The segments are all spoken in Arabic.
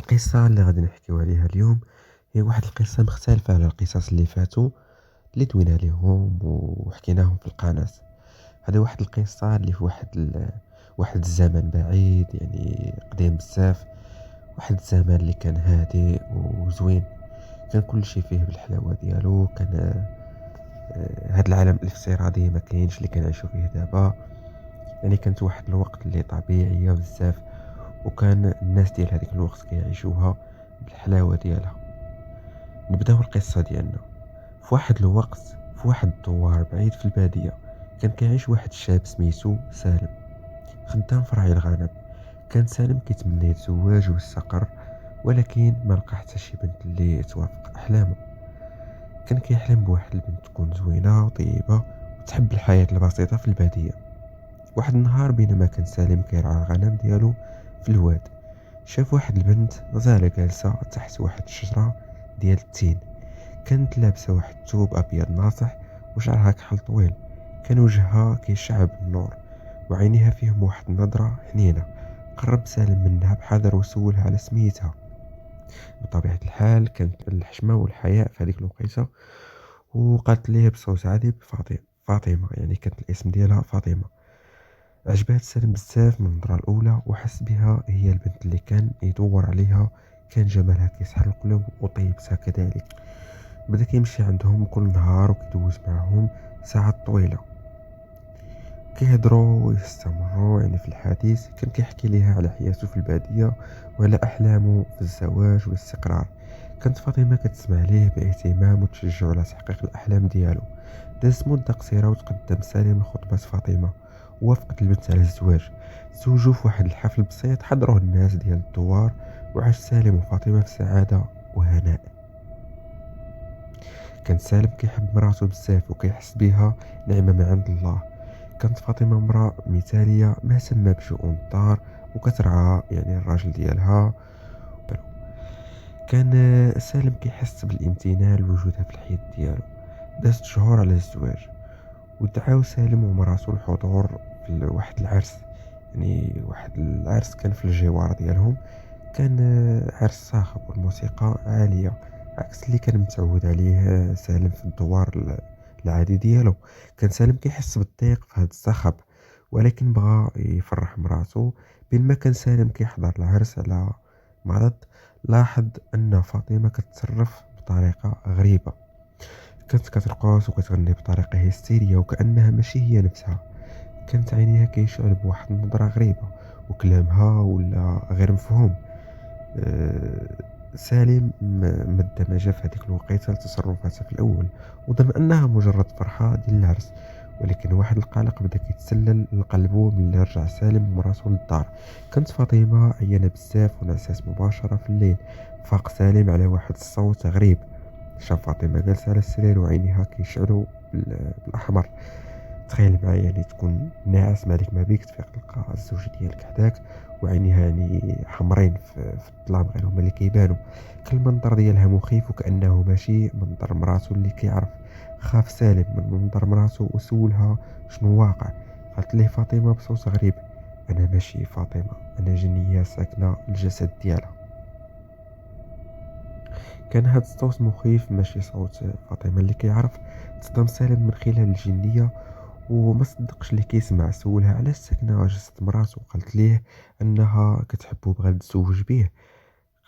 القصة اللي غادي نحكيو عليها اليوم هي واحد القصة مختلفة على القصص اللي فاتوا اللي دوينا عليهم وحكيناهم في القناة. هذه واحد القصة اللي في واحد الزمن بعيد، يعني قديم بزاف. واحد الزمن اللي كان هادئ وزوين، كان كل شيء فيه بالحلاوة ديالو. كان هاد العالم الافتراضي ما كاينش اللي كنعيشوا فيه دابا. يعني كانت واحد الوقت اللي طبيعية بزاف، وكان الناس ديال هذيك الوقت كيعيشوها بالحلاوة ديالها. نبداو القصة ديالنا في واحد الوقت، في واحد الدوار بعيد في البادية. كان كيعيش واحد الشاب سميتو سالم، خدام في راعي الغنم. كان سالم كيتمنى يتزوج ويستقر، ولكن ما لقى حتى شي بنت اللي توافق احلامه. كان كيحلم بواحد البنت تكون زوينة وطيبة وتحب الحياة البسيطة في البادية. واحد النهار بينما كان سالم كيرعى الغنم ديالو في الواد، شاف واحد البنت غزالة جالسة تحت واحد الشجرة ديال التين. كانت لابسة واحد الثوب أبيض ناصح وشعرها كحل طويل. كان وجهها كيشع بالنور وعينيها فيهم واحد النظرة حنينة. قرب سالم منها بحذر وسولها على سميتها. بطبيعة الحال كانت الحشمة والحياء في هذيك الوقيته، وقالت ليه بصوت عذب فاطمة، يعني كانت الاسم ديالها فاطمة. عجبات سالم بزاف من النظرة الأولى، وحس بها هي البنت اللي كان يدور عليها. كان جمالها كيسحر القلوب وطيبتها كذلك. بدا كيمشي عندهم كل نهار وكيدوز معهم ساعات طويلة، كيهضروا ويستمروا يعني في الحديث. كان كيحكي ليها على حياته في البادية وعلى أحلامه في الزواج والاستقرار. كانت فاطمة كتسمع ليه باهتمام وتشجع على تحقيق الأحلام ديالو. دازت مدة قصيرة وتقدم سالم لخطبة فاطمة، ووافقت البنت على الزواج. تزوجوا في واحد الحفل بسيط حضروه الناس ديال الدوار، وعاش سالم وفاطمة في سعادة وهناء. كان سالم كيحب مراته بزاف وكيحس بها نعمة من عند الله. كانت فاطمة امرأة مثالية مهتمة بشؤون الدار وكترعى يعني الراجل ديالها. كان سالم كيحس بالامتنان لوجودها في الحياة ديالو. دازت شهور على الزواج، ودعاو سالم ومراته الحضور في واحد العرس. يعني واحد العرس كان في الجوار ديالهم. كان عرس صاخب والموسيقى عالية، عكس اللي كان متعود عليه سالم في الدوار العادي ديالو. كان سالم كيحس بالضيق في هذا الصخب، ولكن بغى يفرح مراته. بينما كان سالم كيحضر العرس على مرض، لاحظ أن فاطمة كتصرف بطريقة غريبة. كانت كترقص وكتغني بطريقة هستيرية وكأنها ماشي هي نفسها. كانت عينيها كيشعل بواحد النظرة غريبة، وكلامها ولا غير مفهوم. سالم ما اندمج في هذيك الوقيته لتصرفاتها في الاول، وظن انها مجرد فرحه ديال العرس. ولكن واحد القلق بدا كيتسلل لقلبه ملي رجع سالم ومراته للدار. كانت فاطمه عيانه بزاف ونعسات مباشره في الليل. فاق سالم على واحد الصوت غريب. شاف فاطمه جالسه على السرير وعينيها كيشعلوا بالاحمر. تخيل معايا يعني تكون ناعس مالك ما بيك تفيق تلقى الزوج ديالك حداك وعينيها يعني حمرين في الظلام، غير هما اللي كيبانوا. كل المنظر ديالها مخيف وكأنه ماشي منظر مراته اللي كيعرف. خاف سالم من منظر مراته وسولها شنو واقع. قالت ليه فاطمة بصوت غريب: أنا ماشي فاطمة، أنا جنية ساكنة الجسد ديالها. كان هاد الصوت مخيف ماشي صوت فاطمة اللي كيعرف. تصدم سالم من خلال الجنية وما صدقش اللي كيسمع. سولها علاش ساكنه جسد مراته، قالت ليه انها كتحبه وبغات تزوج به.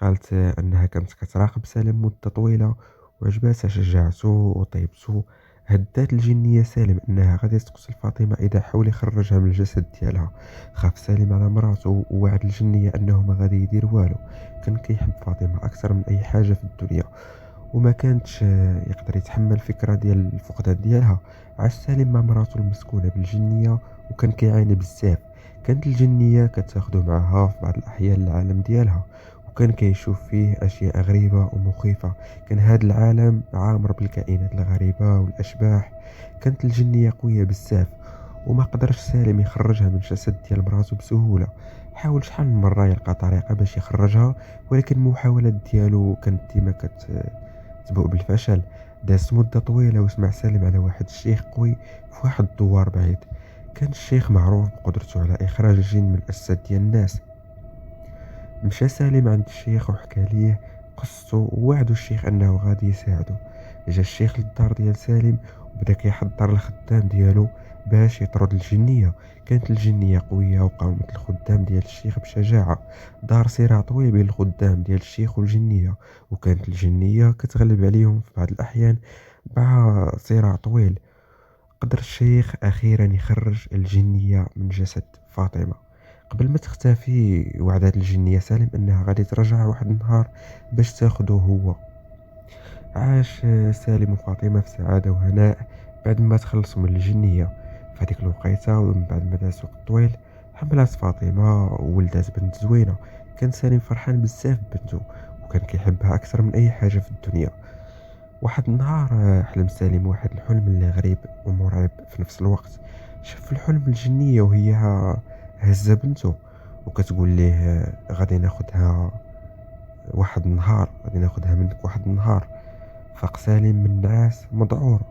قالت انها كانت كتراقب سالم مده طويله وعجباتها شجاعته وطيبته. هدات الجنيه سالم انها غادي تقتل فاطمه اذا حاول يخرجها من الجسد ديالها. خاف سالم على مراته ووعد الجنيه انه ما غادي يدير والو. كان كيحب فاطمه اكثر من اي حاجه في الدنيا، وما كانتش يقدر يتحمل الفكرة ديال الفقدان ديالها. عاش سالم مع مراته المسكونة بالجنية وكان كيعاني بزاف. كانت الجنية كتاخدو معها في بعض الأحيان للعالم ديالها، وكان كيشوف فيه أشياء غريبة ومخيفة. كان هذا العالم عامر بالكائنات الغريبة والأشباح. كانت الجنية قوية بزاف، وما قدرش سالم يخرجها من الجسد ديال مراته بسهولة. حاول شحال من مرة يلقى طريقة باش يخرجها، ولكن المحاولات ديالو كانت ديما تبوء بالفشل. دازت مدة طويلة وسمع سالم على واحد الشيخ قوي في واحد الدوار بعيد. كان الشيخ معروف بقدرته على إخراج الجن من الأجساد ديال الناس. مشى سالم عند الشيخ وحكى ليه قصته ووعدو الشيخ انه غادي يساعده. جا الشيخ للدار ديال سالم وبدا كيحضر الخدام ديالو باش يطرد الجنية. كانت الجنية قوية وقاومت الخدام ديال الشيخ بشجاعة. دار صراع طويل بين الخدام ديال الشيخ والجنية، وكانت الجنية كتغلب عليهم في بعض الأحيان. مع صراع طويل قدر الشيخ أخيرا يخرج الجنية من جسد فاطمة. قبل ما تختفي وعدت الجنية سالم أنها غادي ترجع واحد النهار باش تاخده هو. عاش سالم وفاطمة في سعادة وهناء بعد ما تخلصوا من الجنية. في هذيك الوقيتة ومن بعد ما داز وقت طويل حملات فاطمة وولدات بنت زوينة. كان سالم فرحان بزاف ببنته وكان كيحبها أكثر من أي حاجة في الدنيا. واحد النهار حلم سالم واحد الحلم اللي غريب ومرعب في نفس الوقت. شاف في الحلم الجنية وهي هزة بنته وكتقول ليه غادي ناخدها واحد النهار، غادي ناخدها منك واحد النهار. فاق سالم من النعاس مذعور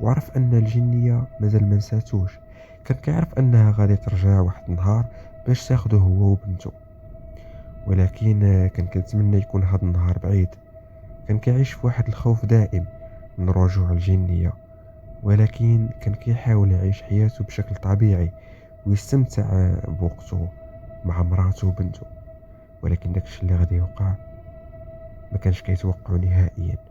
وعرف ان الجنية مازال ما نساتوش. كان كيعرف انها غادي ترجع واحد النهار باش تاخده هو وبنته، ولكن كان كيتمنى يكون هذا النهار بعيد. كان كيعيش في واحد الخوف دائم من رجوع الجنية، ولكن كان كيحاول يعيش حياته بشكل طبيعي ويستمتع بوقته مع مراته وبنته. ولكن داكشي اللي غادي يوقع ما كانش كيتوقعه نهائيا.